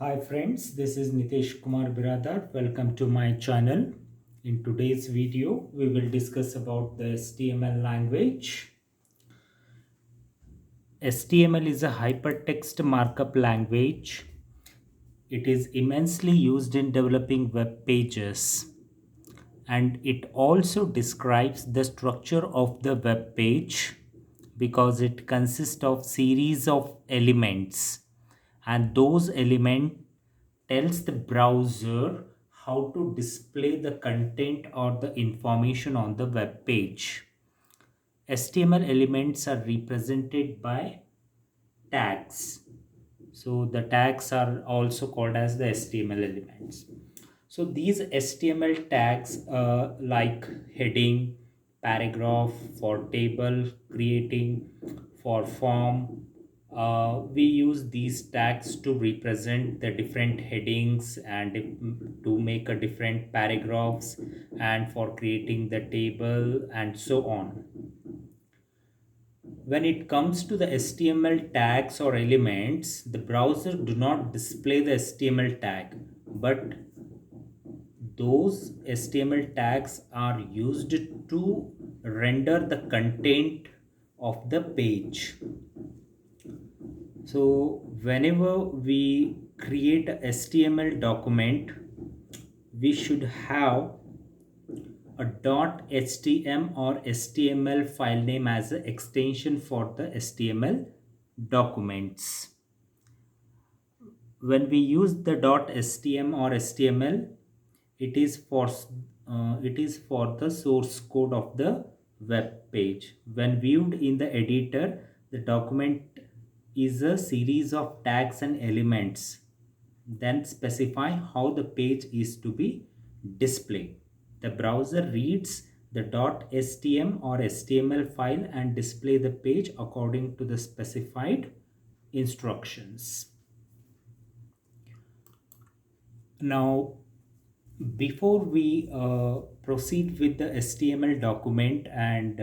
Hi friends, this is Nitesh Kumar Biradar. Welcome to my channel. In today's video, we will discuss about the HTML language. HTML is a hypertext markup language. It is immensely used in developing web pages, and it also describes the structure of the web page because it consists of series of elements, and those elements tells the browser how to display the content or the information on the web page. HTML elements are represented by tags. So the tags are also called as the HTML elements. So these HTML tags like heading, paragraph, for table creating, for form, we use these tags to represent the different headings and to make a different paragraphs and for creating the table and so on. When it comes to the HTML tags or elements, the browser do not display the HTML tag, but those HTML tags are used to render the content of the page. So whenever we create a HTML document, we should have a .htm or HTML file name as an extension for the HTML documents. When we use the .htm or HTML, it is for the source code of the web page. When viewed in the editor, the document is a series of tags and elements, then specify how the page is to be displayed. The browser reads the .htm or HTML file and display the page according to the specified instructions. Now, before we proceed with the HTML document and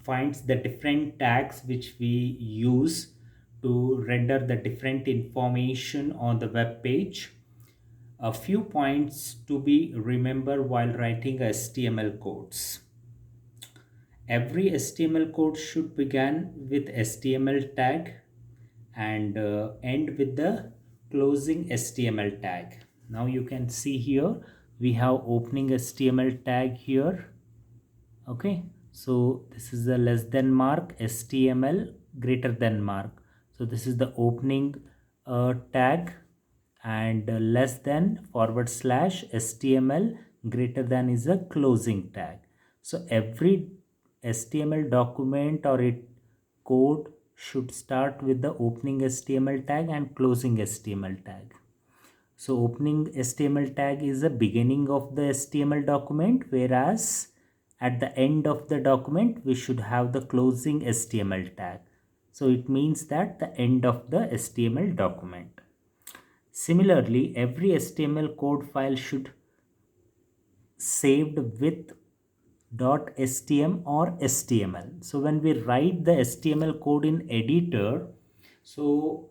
finds the different tags which we use to render the different information on the web page, a few points to be remembered while writing HTML codes. Every HTML code should begin with HTML tag and end with the closing HTML tag. Now you can see here we have opening HTML tag here. Okay, so this is the less than mark, HTML greater than mark. So this is the opening tag, and less than / HTML greater than is a closing tag. So every HTML document or it code should start with the opening HTML tag and closing HTML tag. So opening HTML tag is the beginning of the HTML document, whereas at the end of the document we should have the closing HTML tag. So it means that the end of the HTML document. Similarly, every HTML code file should saved with .stm or HTML. So when we write the HTML code in editor, so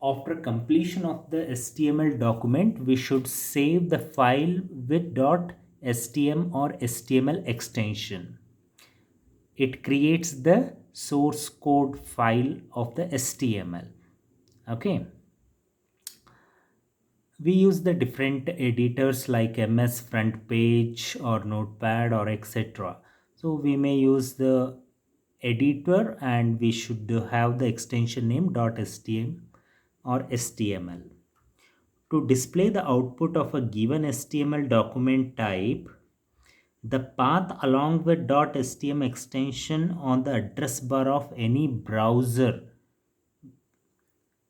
after completion of the HTML document, we should save the file with .stm or HTML extension. It creates the source code file of the HTML. Okay. We use the different editors like MS Front Page or Notepad or etc. So we may use the editor and we should have the extension name .stm or HTML. To display the output of a given HTML document type, the path along with .stm extension on the address bar of any browser.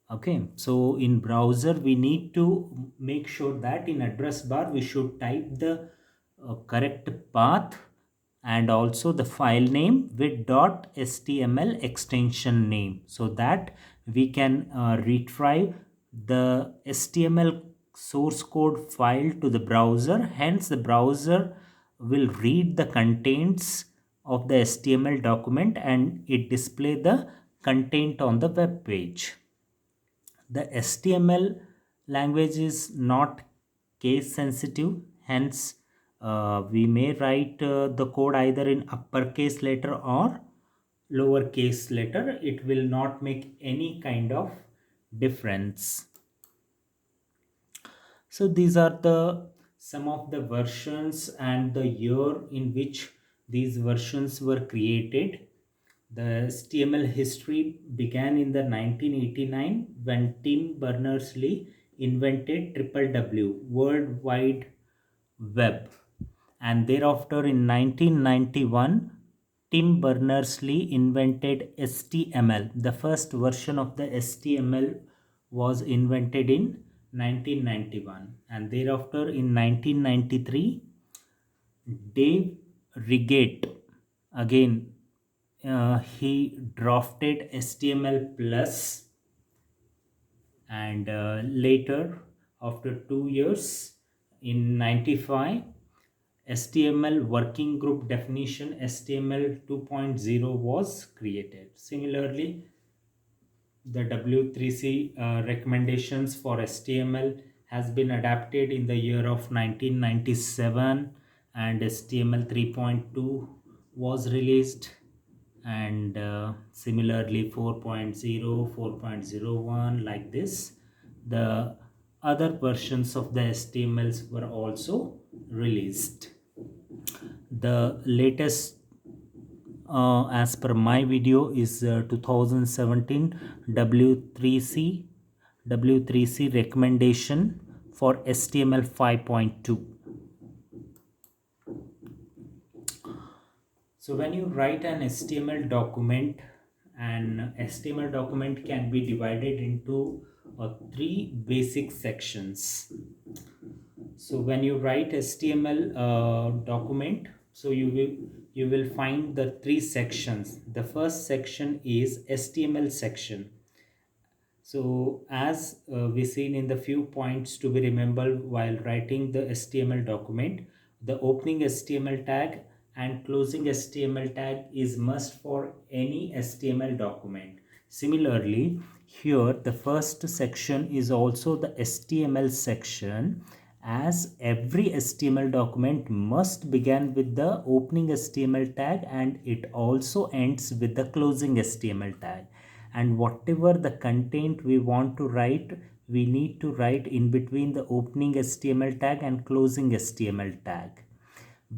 Okay, so in browser we need to make sure that in address bar we should type the correct path and also the file name with .html extension name, so that we can retrieve the HTML source code file to the browser. Hence the browser will read the contents of the HTML document and it display the content on the web page. The HTML language is not case sensitive, hence we may write the code either in uppercase letter or lowercase letter. It will not make any kind of difference. So these are the some of the versions and the year in which these versions were created. The HTML history began in the 1989 when Tim Berners-Lee invented Triple W, World Wide Web, and thereafter in 1991 Tim Berners-Lee invented HTML. The first version of the HTML was invented in 1991, and thereafter in 1993 Dave Rigate again he drafted HTML plus, and later after 2 years in 95 HTML working group definition HTML 2.0 was created. Similarly, the W3C recommendations for HTML has been adapted in the year of 1997, and HTML 3.2 was released, and similarly 4.0, 4.01, like this. The other versions of the HTMLs were also released. The latest as per my video is 2017 W3C W3C recommendation for HTML 5.2. So when you write an HTML document, an HTML document can be divided into three basic sections. So when you write HTML document, so you will find the three sections. The first section is HTML section. So as we seen in the few points to be remembered while writing the HTML document, the opening HTML tag and closing HTML tag is must for any HTML document. Similarly, here the first section is also the HTML section, as every HTML document must begin with the opening HTML tag and it also ends with the closing HTML tag. And whatever the content we want to write, we need to write in between the opening HTML tag and closing HTML tag,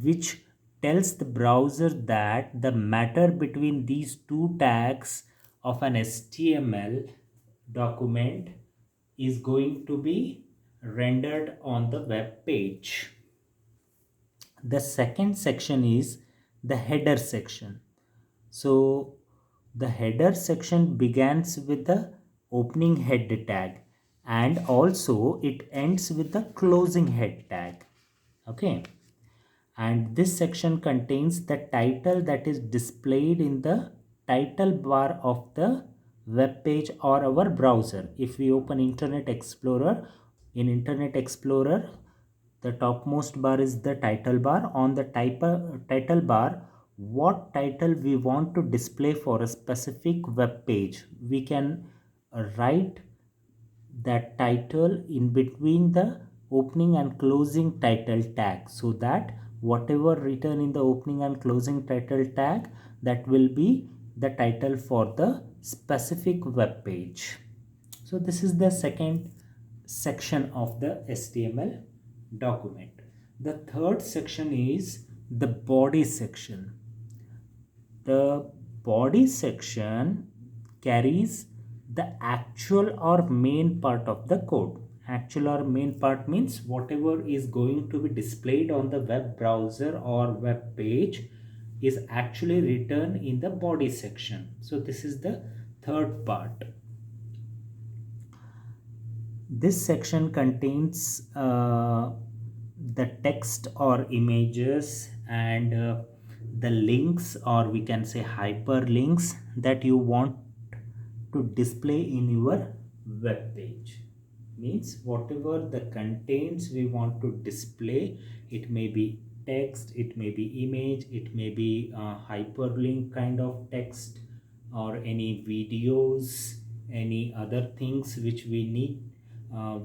which tells the browser that the matter between these two tags of an HTML document is going to be rendered on the web page. The second section is the header section. So the header section begins with the opening head tag and also it ends with the closing head tag. Okay. And this section contains the title that is displayed in the title bar of the web page or our browser. If we open Internet Explorer, in Internet Explorer, the topmost bar is the title bar. On the title bar, what title we want to display for a specific web page, we can write that title in between the opening and closing title tag, so that whatever written in the opening and closing title tag, that will be the title for the specific web page. So this is the second section of the HTML document. The third section is the body section. The body section carries the actual or main part of the code. Actual or main part means whatever is going to be displayed on the web browser or web page is actually written in the body section. So this is the third part. This section contains the text or images and the links, or we can say hyperlinks, that you want to display in your web page. Means whatever the contents we want to display, it may be text, it may be image, it may be hyperlink kind of text, or any videos, any other things which we need,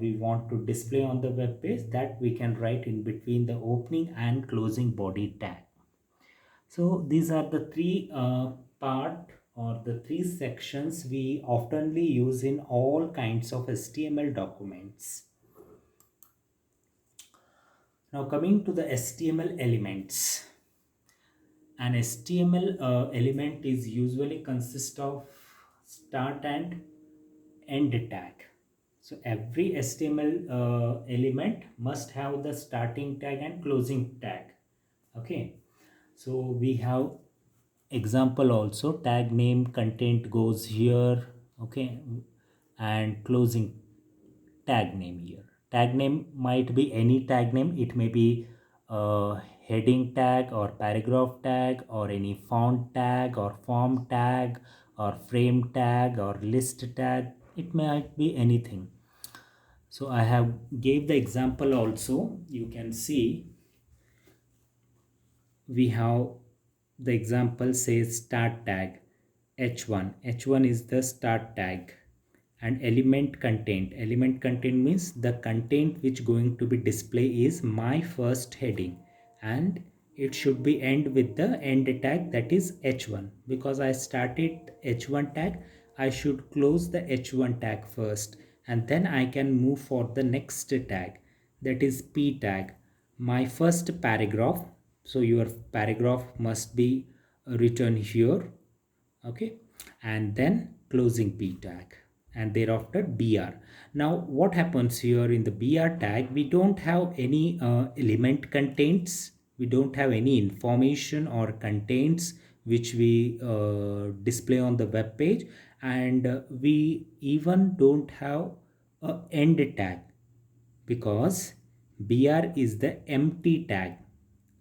we want to display on the web page, that we can write in between the opening and closing body tag. So these are the three part or the three sections we oftenly use in all kinds of HTML documents. Now coming to the HTML elements. An HTML element is usually consist of start and end tag. So every HTML element must have the starting tag and closing tag. Okay. So we have example also, tag name content goes here. Okay. And closing tag name here. Tag name might be any tag name. It may be a heading tag or paragraph tag or any font tag or form tag or frame tag or list tag. It might be anything. So I have gave the example also. You can see we have the example says start tag h1. H1 is the start tag. And element content means the content which going to be display is my first heading, and it should be end with the end tag, that is h1. Because I started h1 tag, I should close the h1 tag first, and then I can move for the next tag, that is p tag, my first paragraph. So your paragraph must be written here. Okay. And then closing p tag, and thereafter br. Now what happens here in the br tag, we don't have any element contents, we don't have any information or contents which we display on the web page, and we even don't have a end tag, because br is the empty tag.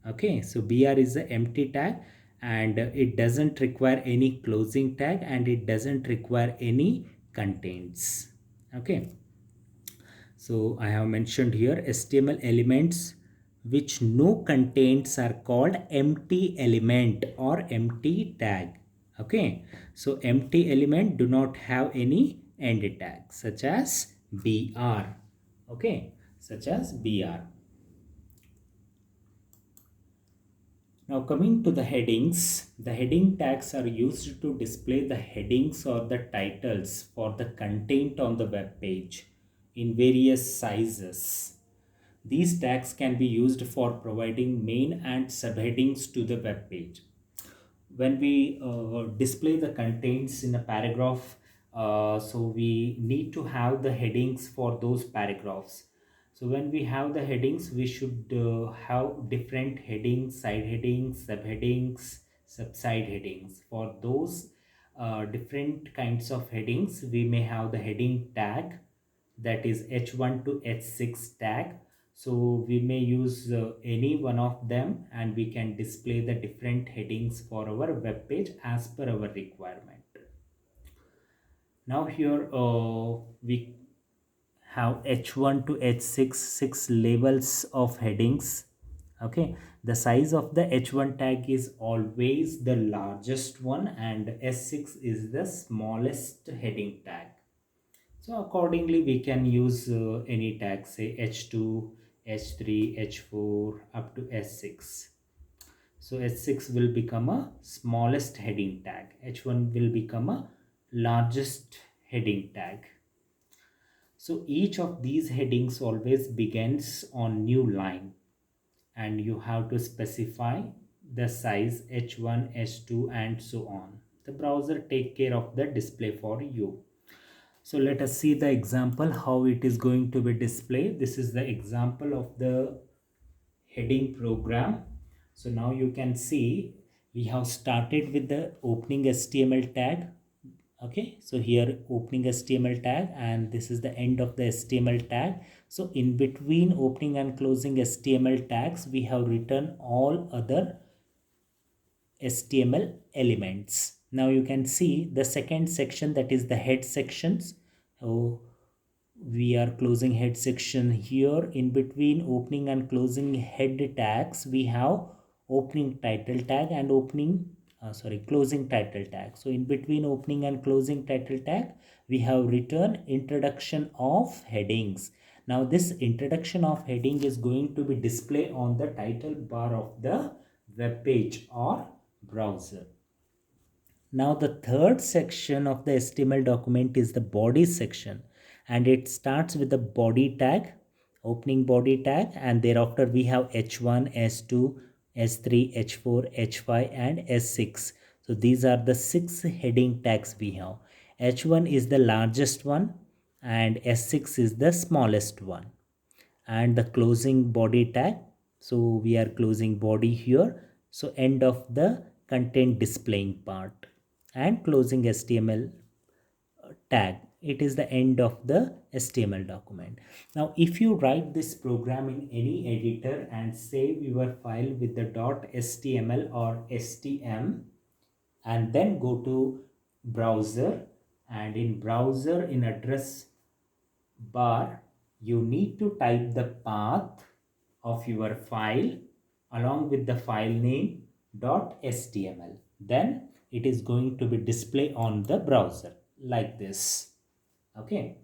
Okay, so br is the empty tag, and it doesn't require any closing tag, and it doesn't require any contents. Okay, so I have mentioned here HTML elements which no contents are called empty element or empty tag. Okay, so empty element do not have any end tag, such as br. Okay, such as br. Now coming to the headings, the heading tags are used to display the headings or the titles for the content on the web page in various sizes. These tags can be used for providing main and subheadings to the web page. When we display the contents in a paragraph, so we need to have the headings for those paragraphs. So when we have the headings, we should have different headings, side headings, subheadings, subside headings. For those different kinds of headings, we may have the heading tag, that is h1 to h6 tag. So we may use any one of them, and we can display the different headings for our web page as per our requirement. Now here we have h1 to h6, six labels of headings. Okay, the size of the h1 tag is always the largest one, and s6 is the smallest heading tag. So accordingly, we can use any tag, say h2, h3, h4 up to s6. So h6 will become a smallest heading tag. h1 will become a largest heading tag. So each of these headings always begins on new line, and you have to specify the size h1, h2 and so on. The browser take care of the display for you. So let us see the example how it is going to be displayed. This is the example of the heading program. So now you can see we have started with the opening HTML tag. Okay, so here opening HTML tag, and this is the end of the HTML tag. So in between opening and closing HTML tags, we have written all other HTML elements. Now you can see the second section, that is the head sections. So we are closing head section here. In between opening and closing head tags, we have opening title tag and opening sorry, closing title tag. So in between opening and closing title tag, we have written introduction of headings. Now this introduction of heading is going to be displayed on the title bar of the web page or browser. Now the third section of the HTML document is the body section, and it starts with the body tag, opening body tag, and thereafter we have H1, S2, S3, H4, H5 and S6. So these are the 6 heading tags we have. H1 is the largest one and S6 is the smallest one. And the closing body tag, so we are closing body here, so end of the content displaying part, and closing HTML tag, it is the end of the HTML document. Now if you write this program in any editor and save your file with the .html or stm, and then go to browser, and in browser in address bar you need to type the path of your file along with the file name .html. Then it is going to be displayed on the browser like this. Okay,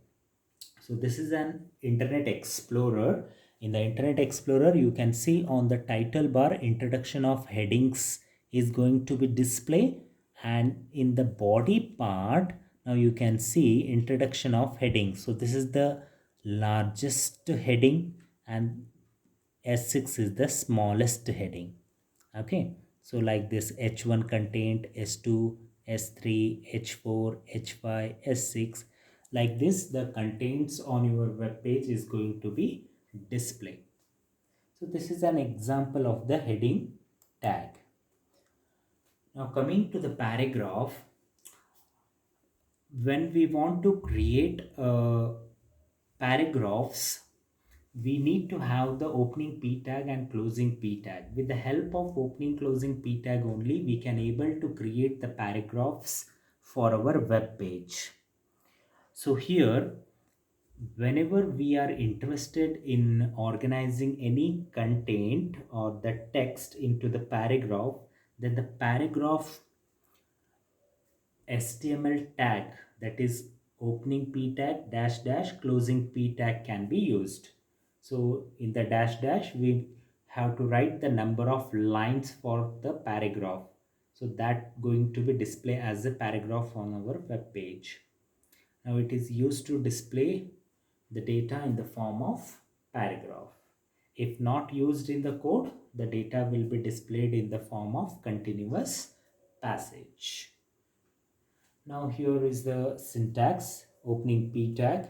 so this is an Internet Explorer. In the Internet Explorer, you can see on the title bar, introduction of headings is going to be displayed, and in the body part, now you can see introduction of headings. So this is the largest heading and S6 is the smallest heading. Okay, so like this, H1 contained, S2, S3, H4, H5, S6, like this the contents on your web page is going to be displayed. So this is an example of the heading tag. Now coming to the paragraph, when we want to create paragraphs, we need to have the opening p tag and closing p tag. With the help of opening closing p tag only, we can able to create the paragraphs for our web page. So here, whenever we are interested in organizing any content or the text into the paragraph, then the paragraph HTML tag, that is opening p tag dash dash closing p tag, can be used. So in the dash dash we have to write the number of lines for the paragraph. So that going to be display as a paragraph on our web page. Now it is used to display the data in the form of paragraph. If not used in the code, the data will be displayed in the form of continuous passage. Now here is the syntax, opening p tag,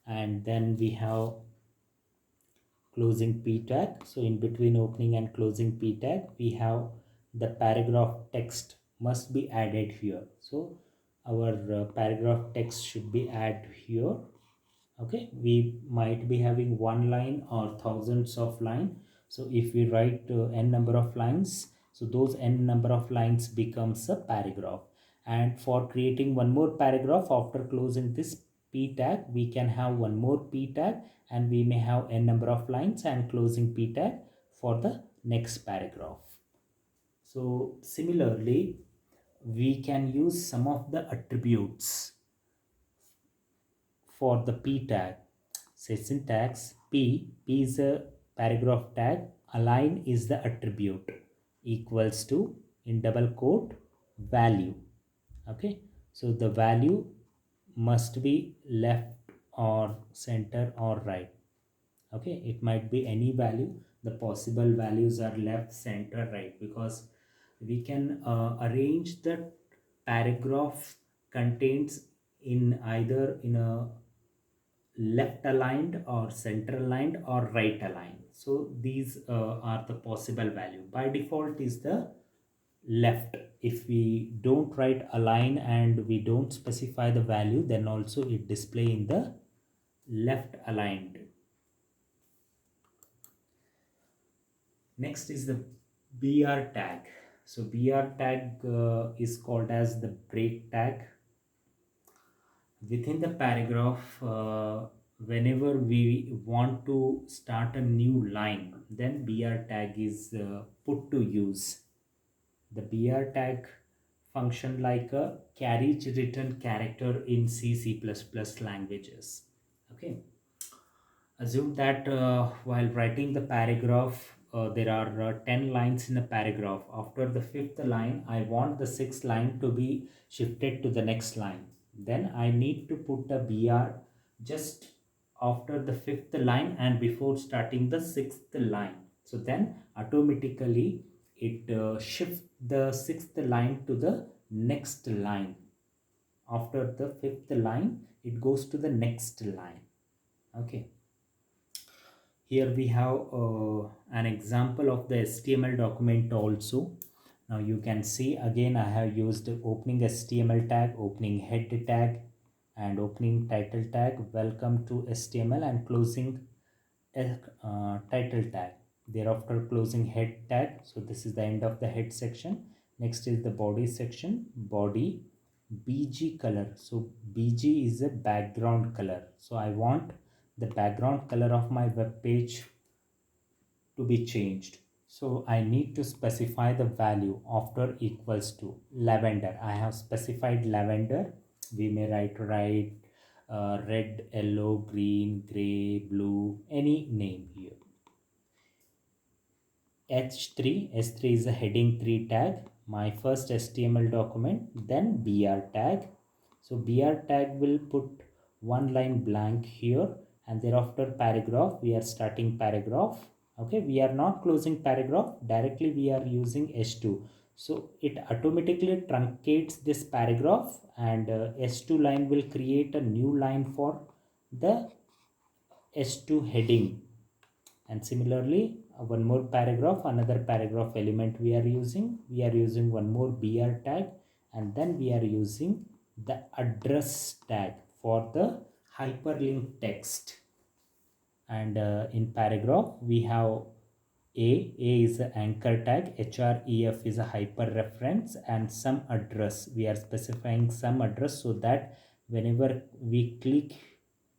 and then we have closing p tag. So in between opening and closing p tag, we have the paragraph text must be added here. So our paragraph text should be added here. Okay, we might be having one line or thousands of line. So if we write n number of lines, so those n number of lines becomes a paragraph. And for creating one more paragraph after closing this p tag, we can have one more p tag, and we may have n number of lines and closing p tag for the next paragraph. So similarly, we can use some of the attributes for the p tag. Say syntax, p is a paragraph tag, align is the attribute, equals to, in double quote, value. Okay, so the value must be left or center or right. Okay, it might be any value. The possible values are left, center, right, because we can arrange the paragraph contents in either in a left aligned or center aligned or right aligned. So these are the possible value. By default is the left. If we don't write align and we don't specify the value, then also it display in the left aligned. Next is the br tag. So br tag is called as the break tag. Within the paragraph, whenever we want to start a new line, then br tag is put to use. The br tag function like a carriage return character in C++ languages. Okay. Assume that while writing the paragraph, there are 10 lines in a paragraph. After the fifth line, I want the sixth line to be shifted to the next line. Then I need to put a BR just after the fifth line and before starting the sixth line. So then automatically it shifts the sixth line to the next line. After the fifth line, it goes to the next line. Okay. Here we have an example of the HTML document also. Now you can see again I have used opening HTML tag, opening head tag and opening title tag, welcome to HTML, and closing a title tag. Thereafter closing head tag. So this is the end of the head section. Next is the body section, body BG color. So BG is a background color. So I want the background color of my web page to be changed. So I need to specify the value after equals to lavender. I have specified lavender. We may write red, yellow, green, gray, blue, any name here. H3, S3 is a heading 3 tag, my first HTML document, then BR tag. So BR tag will put one line blank here, and thereafter paragraph, we are starting paragraph. Okay, we are not closing paragraph, directly we are using S2. So it automatically truncates this paragraph, and S2 line will create a new line for the S2 heading. And similarly one more paragraph, another paragraph element we are using one more BR tag, and then we are using the address tag for the hyperlink text. And in paragraph we have a is the anchor tag, href is a hyper reference, and some address, we are specifying some address, so that whenever we click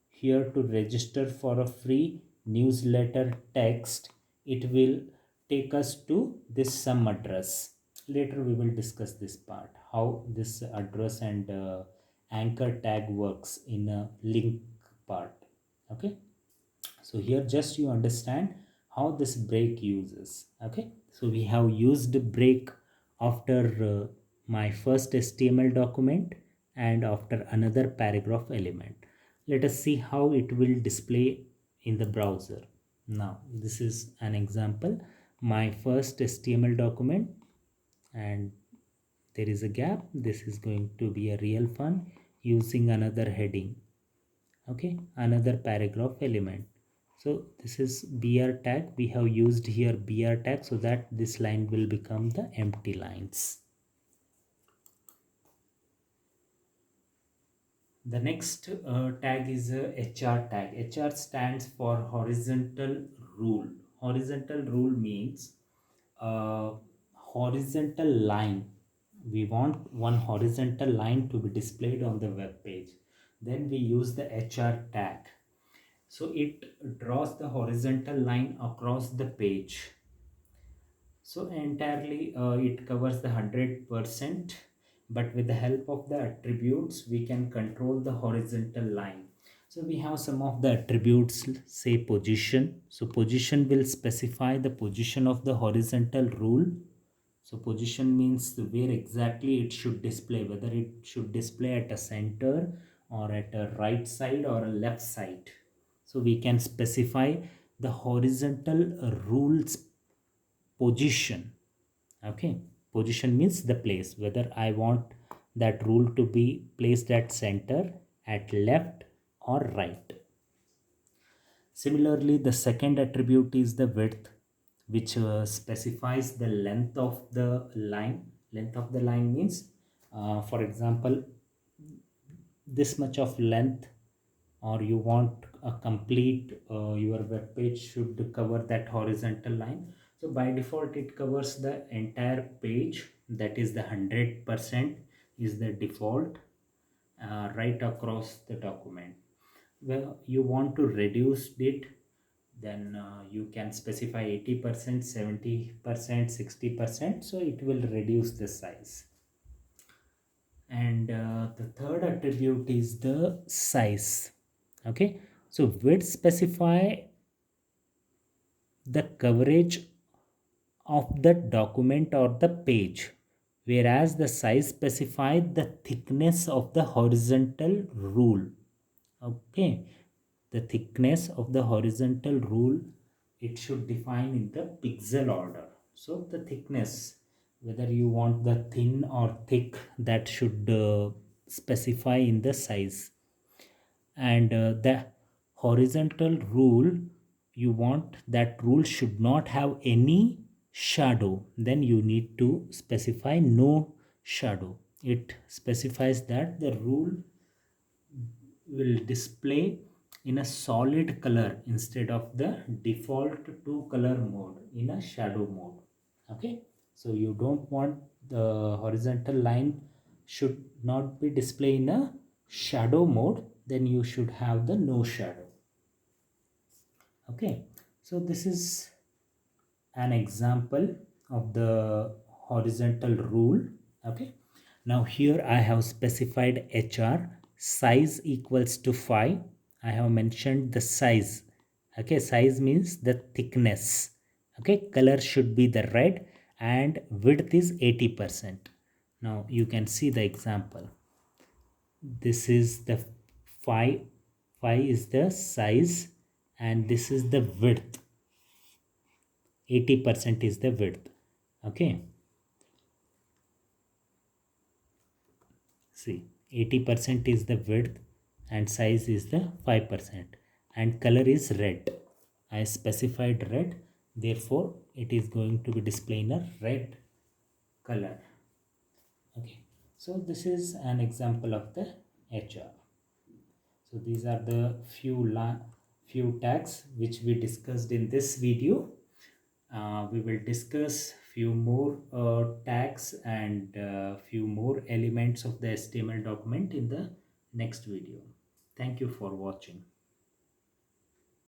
here to register for a free newsletter text, it will take us to this some address. Later we will discuss this part, how this address and anchor tag works in a link part. Okay, so here just you understand how this break uses. Okay, so we have used break after my first HTML document and after another paragraph element. Let us see how it will display in the browser. Now this is an example, my first HTML document, and there is a gap. This is going to be a real fun using another heading. Okay, another paragraph element. So this is BR tag, we have used here BR tag, so that this line will become the empty lines. The next tag is a HR tag. HR stands for horizontal rule. Horizontal rule means horizontal line. We want one horizontal line to be displayed on the web page. Then we use the HR tag. So it draws the horizontal line across the page. So entirely it covers the 100%, but with the help of the attributes we can control the horizontal line. So we have some of the attributes, say position. So position will specify the position of the horizontal rule. So position means where exactly it should display, whether it should display at a center or at a right side or a left side. So we can specify the horizontal rules position. Okay, position means the place, whether I want that rule to be placed at center, at left or right. Similarly, the second attribute is the width, which specifies the length of the line. Length of the line means for example this much of length, or you want a complete your web page should cover that horizontal line. So by default it covers the entire page, that is the 100% is the default right across the document. Well, you want to reduce it, then you can specify 80%, 70%, 60%, so it will reduce the size. And the third attribute is the size. Okay, so width specify the coverage of the document or the page, whereas the size specifies the thickness of the horizontal rule. Okay, the thickness of the horizontal rule, it should define in the pixel order. So the thickness, whether you want the thin or thick, that should specify in the size. And the horizontal rule, you want that rule should not have any shadow, then you need to specify no shadow. It specifies that the rule will display in a solid color instead of the default two color mode in a shadow mode. Okay, so you don't want the horizontal line should not be displayed in a shadow mode, then you should have the no shadow. Okay, so this is an example of the horizontal rule. Okay, now here I have specified HR size equals to 5. I have mentioned the size. Okay, size means the thickness. Okay, color should be the red and width is 80%. Now you can see the example. This is the 5 is the size and this is the width. 80% is the width. Okay, see, 80% is the width and size is the 5% and color is red. I specified red, therefore it is going to be displaying a red color. Okay, so this is an example of the HR. So these are the few tags which we discussed in this video. We will discuss few more tags and few more elements of the HTML document in the next video. Thank you for watching.